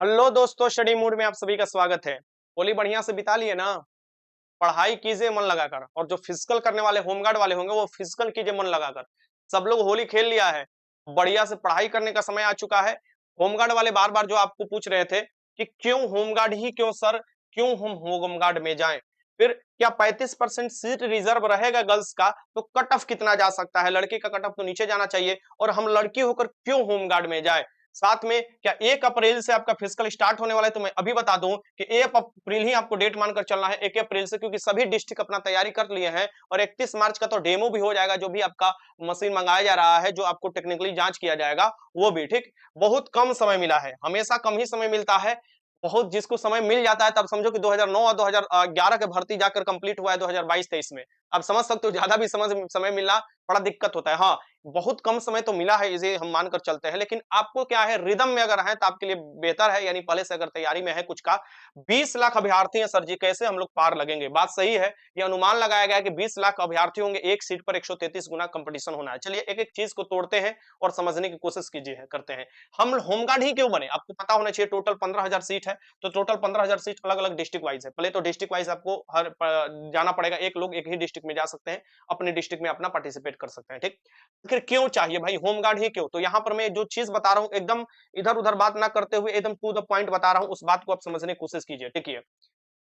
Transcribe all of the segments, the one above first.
Hello दोस्तों, study mood में आप सभी का स्वागत है। होली बढ़िया से बिता लिए ना? पढ़ाई कीजिए मन लगाकर, और जो फिजिकल करने वाले होमगार्ड वाले होंगे वो फिजिकल कीजिए मन लगाकर। सब लोग होली खेल लिया है, बढ़िया से पढ़ाई करने का समय आ चुका है। होमगार्ड वाले बार बार जो आपको पूछ रहे थे कि क्यों होमगार्ड ही क्यों सर, क्यों हम होमगार्ड में जाएं? फिर क्या 35% सीट रिजर्व रहेगा गर्ल्स का, तो कट ऑफ कितना जा सकता है? लड़के का कट ऑफ तो नीचे जाना चाहिए, और हम लड़की होकर क्यों होमगार्ड में जाए? साथ में क्या 1 अप्रैल से आपका फिजिकल स्टार्ट होने वाला है? तो मैं अभी बता दूं कि 1 अप्रैल ही आपको डेट मानकर चलना है, 1 अप्रैल से, क्योंकि सभी डिस्ट्रिक्ट अपना तैयारी कर लिए हैं। और 31 मार्च का तो डेमो भी हो जाएगा, जो भी आपका मशीन मंगाया जा रहा है, जो आपको टेक्निकली जांच किया जाएगा, वो भी ठीक। बहुत कम समय मिला है, हमेशा कम ही समय मिलता है। बहुत जिसको समय मिल जाता है, तब समझो कि 2009 और 2011 के भर्ती जाकर कंप्लीट हुआ है 2022-23 में। आप समझ सकते हो, ज्यादा भी समय मिलना बड़ा दिक्कत होता है। हाँ, बहुत कम समय तो मिला है, इसे हम मानकर चलते हैं, लेकिन आपको क्या है, रिदम में अगर है तो आपके लिए बेहतर है। यानी पहले से अगर तैयारी में है कुछ का। 20 लाख अभ्यर्थी हैं सर जी, कैसे हम लोग पार लगेंगे? बात सही है। ये अनुमान लगाया गया है कि 20 लाख अभ्यर्थी होंगे, एक सीट पर 133 गुना कंपटीशन होना है। चलिए एक एक चीज को तोड़ते हैं और समझने की कोशिश कीजिए, करते हैं। हम होमगार्ड ही क्यों बने? आपको पता होना चाहिए, टोटल 15,000 सीट है। तो टोटल 15,000 सीट अलग अलग डिस्ट्रिक्ट वाइज है। पहले तो डिस्ट्रिक्ट वाइज आपको जाना पड़ेगा। एक लोग एक ही डिस्ट्रिक्ट में जा सकते हैं, अपने डिस्ट्रिक्ट में अपना पार्टिसिपेट कर सकते हैं, ठीक। आखिर क्यों चाहिए भाई होमगार्ड ही क्यों? तो यहाँ पर मैं जो चीज बता रहा हूँ, एकदम इधर उधर बात ना करते हुए एकदम टू द पॉइंट बता रहा हूँ, उस बात को आप समझने की कोशिश कीजिए, ठीक है।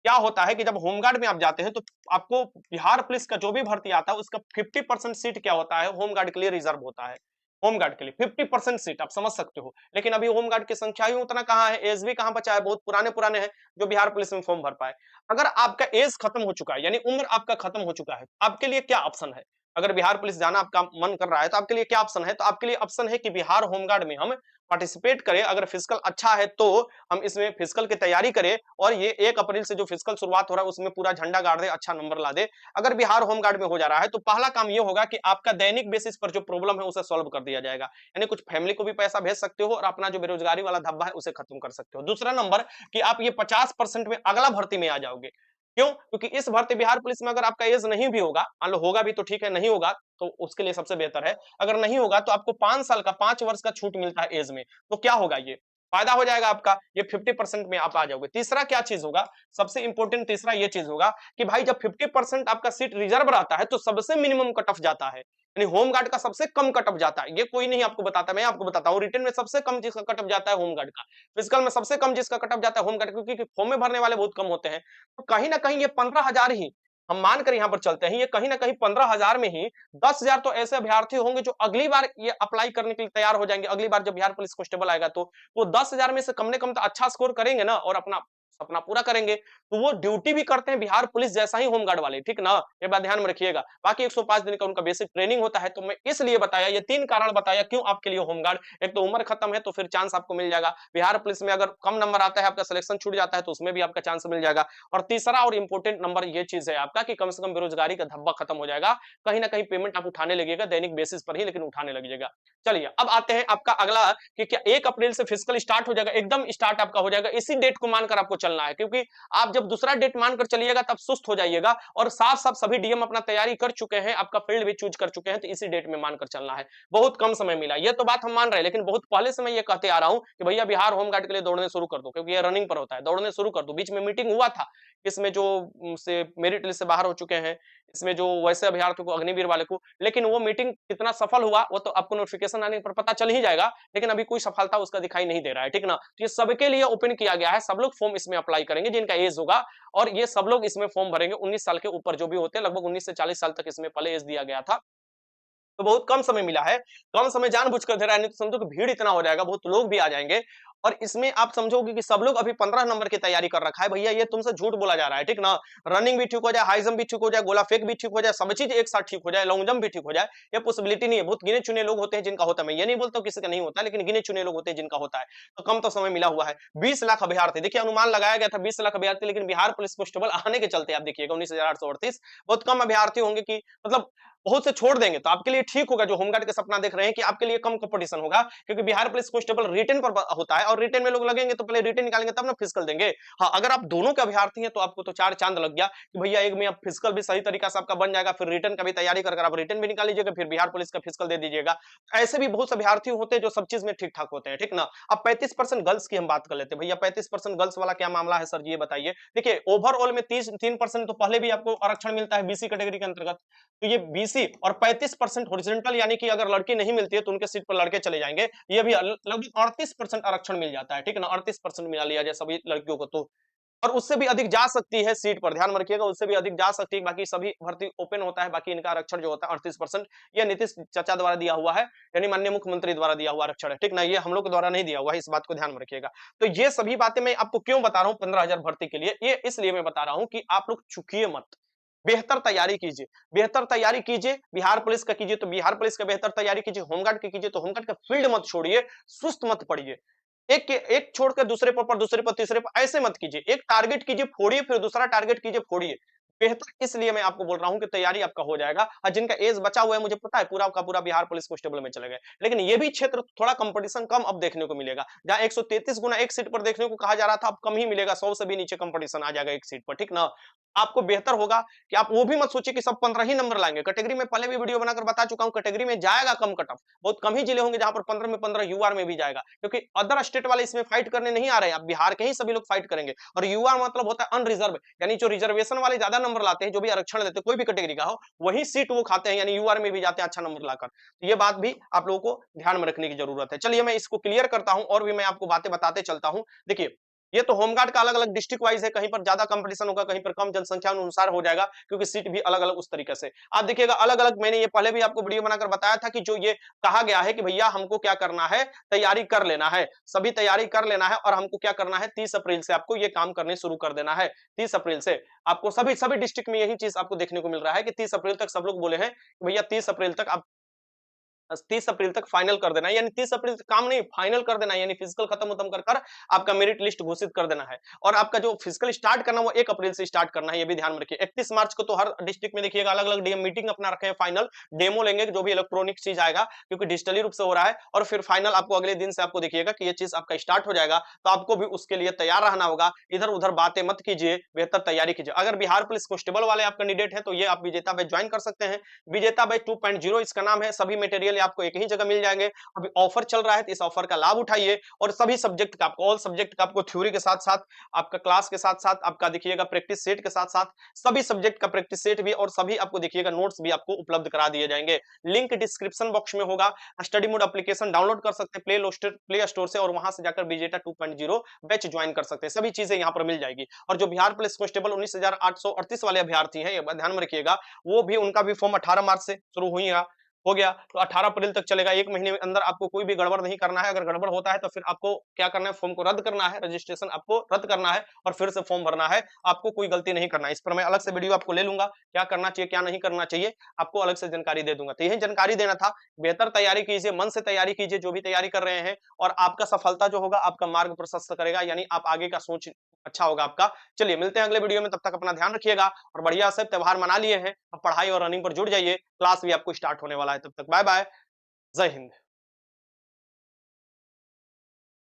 क्या होता है कि जब होमगार्ड में आप जाते हैं तो आपको बिहार पुलिस का जो भी भर्ती आता है उसका 50% सीट क्या होता है, होमगार्ड के लिए रिजर्व होता है। होमगार्ड के लिए 50% सीट, आप समझ सकते हो। लेकिन अभी होमगार्ड की संख्या ही उतना कहाँ है, एज भी कहाँ बचा है, बहुत पुराने पुराने हैं जो बिहार पुलिस में फॉर्म भर पाए। अगर आपका एज खत्म हो चुका है, यानी उम्र आपका खत्म हो चुका है, आपके लिए क्या ऑप्शन है? अगर बिहार पुलिस जाना आपका मन कर रहा है तो आपके लिए क्या ऑप्शन है? तो आपके लिए ऑप्शन है कि बिहार होमगार्ड में हम पार्टिसिपेट करें। अगर फिजिकल अच्छा है तो हम इसमें फिजिकल की तैयारी करें, और ये 1 अप्रैल से जो फिजिकल शुरुआत हो रहा है उसमें पूरा झंडा गाड़ दे, अच्छा नंबर ला दे। अगर बिहार होमगार्ड में हो जा रहा है तो पहला काम ये होगा कि आपका दैनिक बेसिस पर जो प्रॉब्लम है उसे सॉल्व कर दिया जाएगा। यानी कुछ फैमिली को भी पैसा भेज सकते हो और अपना जो बेरोजगारी वाला धब्बा है उसे खत्म कर सकते हो। दूसरा नंबर, कि आप ये 50% में अगला भर्ती में आ जाओगे। क्यों? क्योंकि इस भर्ती बिहार पुलिस में अगर आपका एज नहीं भी होगा, मान लो होगा भी तो ठीक है, नहीं होगा तो उसके लिए सबसे बेहतर है। अगर नहीं होगा तो आपको 5 साल का, 5 वर्ष का छूट मिलता है एज में। तो क्या होगा, ये फायदा हो जाएगा आपका, ये 50% में आप आ जाओगे। तीसरा क्या चीज होगा, सबसे इंपॉर्टेंट तीसरा ये चीज होगा कि भाई जब 50% आपका सीट रिजर्व रहता है तो सबसे मिनिमम कट ऑफ जाता है। यानी होमगार्ड का सबसे कम कट ऑफ जाता है, ये कोई नहीं आपको बताता, मैं आपको बताता हूँ। रिटर्न में सबसे कम जिसका कट ऑफ जाता है होमगार्ड का, फिजिकल में सबसे कम जिसका कट ऑफ जाता है होमगार्ड, क्योंकि फॉर्म में भरने वाले बहुत कम होते हैं। तो कहीं ना कहीं ये 15,000 ही, हम मानकर यहाँ पर चलते हैं, ये कहीं ना कहीं 15,000 में ही 10,000 तो ऐसे अभ्यर्थी होंगे जो अगली बार ये अप्लाई करने के लिए तैयार हो जाएंगे। अगली बार जब बिहार पुलिस कांस्टेबल आएगा तो वो 10,000 में से कम ने कम तो अच्छा स्कोर करेंगे ना, और अपना सपना पूरा करेंगे। तो वो ड्यूटी भी करते हैं बिहार पुलिस जैसा ही होमगार्ड वाले, ठीक ना? ये बात ध्यान में रखिएगा। बाकी 105 दिन का उनका बेसिक ट्रेनिंग होता है। तो मैं इसलिए बताया, ये 3 कारण बताया क्यों आपके लिए होमगार्ड। एक तो उम्र खत्म है तो फिर चांस आपको मिल जाएगा। बिहार पुलिस में अगर कम नंबर आता है, आपका सिलेक्शन छूट जाता है, तो उसमें भी आपका चांस मिल जाएगा। और तीसरा और इंपॉर्टेंट नंबर ये चीज है आपका कि कम से कम बेरोजगारी का धब्बा खत्म हो जाएगा। कहीं ना कहीं पेमेंट आप उठाने लगेगा, दैनिक बेसिस पर ही, लेकिन उठाने लगेगा। चलिए अब आते हैं आपका अगला, कि क्या 1 अप्रैल से फिजिकल स्टार्ट हो जाएगा? एकदम स्टार्ट आपका हो जाएगा, इसी डेट को मानकर आपको चलना है। क्योंकि आप जब दूसरा डेट मानकर चलिएगा तब सुस्त हो जाइएगा। और साफ साफ सभी डीएम अपना तैयारी कर चुके हैं, आपका फील्ड भी चूज कर चुके हैं, तो इसी डेट में मानकर चलना है। बहुत कम समय मिला, ये तो बात हम मान रहे हैं, लेकिन बहुत पहले से मैं ये कहते आ रहा हूं कि भैया बिहार होमगार्ड के लिए दौड़ने शुरू कर दो, क्योंकि ये रनिंग पर होता है। दौड़ने शुरू कर दो। बीच में मीटिंग हुआ था, इसमें जो से मेरिट लिस्ट से बाहर हो चुके हैं, इसमें जो वैसे अभ्यर्थियों को, अग्निवीर वाले को, लेकिन वो मीटिंग कितना सफल हुआ वो तो आपको नोटिफिकेशन आने पर पता चल ही जाएगा। लेकिन अभी कोई सफलता उसका दिखाई नहीं दे रहा है, ठीक ना? तो ये सबके लिए ओपन किया गया है, सब लोग फॉर्म इसमें अप्लाई करेंगे जिनका एज होगा, और ये सब लोग इसमें फॉर्म भरेंगे 19 साल के ऊपर जो भी होते हैं। लगभग 19 से 40 साल तक इसमें पहले एज दिया गया था। तो बहुत कम समय मिला है। कम समय जानबूझकर दे रहा है, नहीं तो समझो कि भीड़ इतना हो जाएगा, बहुत लोग भी आ जाएंगे। और इसमें आप समझोगे कि सब लोग अभी 15 नंबर की तैयारी कर रखा है। भैया ये तुमसे झूठ बोला जा रहा है, ठीक ना? रनिंग भी ठीक हो जाए, हाई जंप भी ठीक हो जाए, गोला फेंक भी ठीक हो जाए, सब चीज एक साथ ठीक हो जाए, लॉन्ग जंप भी ठीक हो जाए, ये पॉसिबिलिटी नहीं है। बहुत गिने चुने लोग होते हैं जिनका होता है। मैं ये नहीं बोलता हूं किसी का नहीं होता, लेकिन गिने चुने लोग होते हैं जिनका होता है। तो कम तो समय मिला हुआ है। 20 लाख अभ्यर्थी, देखिए अनुमान लगाया गया था 20 लाख अभ्यर्थी, लेकिन बिहार पुलिस कांस्टेबल आने के चलते आप देखिएगा 19,838, बहुत कम अभ्यर्थी होंगे कि मतलब बहुत से छोड़ देंगे तो आपके लिए ठीक होगा, जो होमगार्ड का सपना देख रहे हैं कि आपके लिए कम कंपटीशन होगा, क्योंकि बिहार पुलिस कांस्टेबल रिटन पर होता है और रिटन में लोग लगेंगे तो पहले रिटन निकालेंगे तब ना फिजिकल देंगे। हाँ, अगर आप दोनों के अभ्यर्थी हैं तो आपको तो चार चांद लग गया कि भैया एक में अब फिजिकल भी सही तरीका से आपका बन जाएगा, फिर रिटन का भी तैयारी कर आप रिटन भी निकाल लीजिएगा, फिर बिहार पुलिस का फिजिकल दे दीजिएगा। ऐसे भी बहुत से अभ्यर्थी होते हैं जो सब चीज में ठीक ठाक होते हैं, ठीक ना। अब 35% गर्ल्स की हम बात कर लेते हैं, भैया 35% गर्ल्स वाला क्या मामला है सर जी, ये बताइए। देखिए ओवरऑल में 3% तो पहले भी आपको आरक्षण मिलता है बीसी कैटेगरी के अंतर्गत, तो ये बीसी और 35% हॉरिजॉन्टल, यानी कि अगर लड़की नहीं मिलती है तो उनके सीट पर लड़के चले जाएंगे, ये भी लगभग 38% आरक्षण मिल जाता है, ठीक है ना। 38% मिला लिया जाए सभी लड़कियों को तो, और उससे भी अधिक जा सकती है सीट पर, ध्यान में रखिएगा, उससे भी अधिक जा सकती है। बाकी सभी भर्ती ओपन होता है, बाकी इनका आरक्षण जो होता है 38%, ये नीतीश चाचा द्वारा दिया हुआ है, यानी माननीय मुख्यमंत्री द्वारा दिया हुआ आरक्षण है, ठीक ना, ये हम लोग के द्वारा नहीं दिया हुआ है, इस बात को ध्यान में रखिएगा। तो ये सभी बातें मैं आपको क्यों बता रहा हूँ 15,000 भर्ती के लिए, ये इसलिए मैं बता रहा हूँ कि आप लोग चूकिए मत, बेहतर तैयारी कीजिए, बेहतर तैयारी कीजिए, बिहार पुलिस का कीजिए तो बिहार पुलिस का बेहतर तैयारी कीजिए, होमगार्ड की कीजिए तो होमगार्ड का फील्ड मत छोड़िए, सुस्त मत पड़िए। एक छोड़कर दूसरे पर तीसरे पर ऐसे मत कीजिए, एक टारगेट कीजिए फोड़िए, फिर दूसरा टारगेट कीजिए फोड़िए। बेहतर इसलिए मैं आपको बोल रहा हूं कि तैयारी आपका हो जाएगा, और जिनका एज बचा हुआ है मुझे पता है पूरा का पूरा बिहार पुलिस कांस्टेबल में चले गए, लेकिन ये भी क्षेत्र थोड़ा कंपटीशन कम अब देखने को मिलेगा, जहां 133 गुना एक सीट पर देखने को कहा जा रहा था, अब कम ही मिलेगा, 100 से भी नीचे कंपटीशन आ जाएगा एक सीट पर, ठीक ना। आपको बेहतर होगा कि आप वो भी मत सोचिए कि सब 15 ही नंबर लाएंगे, कैटेगरी में पहले भी वीडियो बनाकर बता चुका हूं, कैटेगरी में जाएगा कम कट ऑफ, बहुत कम ही जिले होंगे जहां पर 15 में 15 यूआर में भी जाएगा, क्योंकि अदर स्टेट वाले इसमें फाइट करने नहीं आ रहे हैं, अब बिहार के ही सभी लोग फाइट करेंगे, और यूआर मतलब होता है अनरिजर्व, यानी जो रिजर्वेशन वाले ज्यादा नंबर लाते हैं, जो भी आरक्षण लेते हैं कोई भी कैटेगरी का हो, वही सीट वो खाते हैं, यानी यूआर में भी जाते हैं अच्छा नंबर लाकर। तो ये बात भी आप लोगों को ध्यान में रखने की जरूरत है। चलिए मैं इसको क्लियर करता हूं, और भी मैं आपको बातें बताते चलता हूं। देखिए ये तो होमगार्ड का अलग-अलग डिस्ट्रिक्ट वाइज है, कहीं पर ज्यादा कंपटीशन होगा, कहीं पर कम, जनसंख्या अनुसार हो जाएगा, क्योंकि सीट भी अलग-अलग उस तरीके से। आप देखिएगा अलग-अलग, मैंने ये पहले भी आपको वीडियो बनाकर बताया था कि जो ये कहा गया है कि भैया हमको क्या करना है, तैयारी कर लेना है, सभी तैयारी कर लेना है, और हमको क्या करना है 30 अप्रैल से आपको ये काम करने शुरू कर देना है। 30 अप्रैल से आपको सभी सभी डिस्ट्रिक्ट में यही चीज आपको देखने को मिल रहा है कि 30 अप्रैल तक सब लोग बोले हैं कि भैया 30 अप्रैल तक आप 30 अप्रैल तक फाइनल कर देना है, यानी 30 अप्रैल तक काम नहीं फाइनल कर देना है, यानी फिजिकल खत्म कर कर आपका मेरिट लिस्ट घोषित कर देना है, और आपका जो फिजिकल स्टार्ट करना वो 1 अप्रैल से स्टार्ट करना है, ये भी ध्यान में रखिए। 31 मार्च को तो हर डिस्ट्रिक्ट में देखिएगा अलग-अलग डीएम मीटिंग अपना रखे हैं, फाइनल डेमो लेंगे, जो भी इलेक्ट्रॉनिक चीज आएगा, क्योंकि डिजिटली रूप से हो रहा है, और फिर फाइनल आपको अगले दिन से आपको देखिएगा कि ये चीज आपका स्टार्ट हो जाएगा, तो आपको भी उसके लिए तैयार रहना होगा, इधर-उधर बातें मत कीजिए, बेहतर तैयारी कीजिए। अगर बिहार पुलिस कांस्टेबल वाले आप कैंडिडेट हैं तो ये आप विजेता बैच ज्वाइन कर सकते हैं, विजेता बैच 2.0 इसका नाम है, सभी मटेरियल आपको एक ही जगह मिल जाएंगे। अभी ऑफर चल रहा है तो इस ऑफर का लाभ उठाइए, और सभी सब्जेक्ट का आपको, ऑल सब्जेक्ट का आपको थ्योरी के साथ-साथ, आपका क्लास के साथ-साथ, आपका देखिएगा प्रैक्टिस सेट के साथ-साथ, सभी सब्जेक्ट का प्रैक्टिस सेट भी, और सभी आपको देखिएगा नोट्स भी आपको उपलब्ध करा दिए जाएंगे। लिंक डिस्क्रिप्शन बॉक्स में होगा, स्टडी मोड एप्लीकेशन डाउनलोड कर सकते हैं प्ले स्टोर से, और वहां से जाकर विजेता 2.0 बैच ज्वाइन कर सकते हैं, सभी चीजें यहाँ पर मिल जाएगी। और जो बिहार पुलिस कांस्टेबल 19,838 वाले अभ्यर्थी हैं, ये ध्यान में रखिएगा, वो भी उनका भी फॉर्म 18 मार्च से शुरू हुई हो गया, तो 18 अप्रैल तक चलेगा, 1 महीने के अंदर आपको कोई भी गड़बड़ नहीं करना है, अगर गड़बड़ होता है तो फिर आपको क्या करना है, फॉर्म को रद्द करना है, रजिस्ट्रेशन आपको रद्द करना है, और फिर से फॉर्म भरना है, आपको कोई गलती नहीं करना है। इस पर मैं अलग से वीडियो आपको ले लूंगा, क्या करना चाहिए क्या नहीं करना चाहिए, आपको अलग से जानकारी दे दूंगा। तो यही जानकारी देना था, बेहतर तैयारी कीजिए, मन से तैयारी कीजिए जो भी तैयारी कर रहे हैं, और आपका सफलता जो होगा आपका मार्ग प्रशस्त करेगा, यानी आप आगे का सोच अच्छा होगा आपका। चलिए मिलते हैं अगले वीडियो में, तब तक अपना ध्यान रखिएगा, और बढ़िया से त्योहार मना लिए हैं, अब पढ़ाई और रनिंग पर जुट जाइए, क्लास भी आपको स्टार्ट होने वाला है, तब तक बाय बाय, जय हिंद।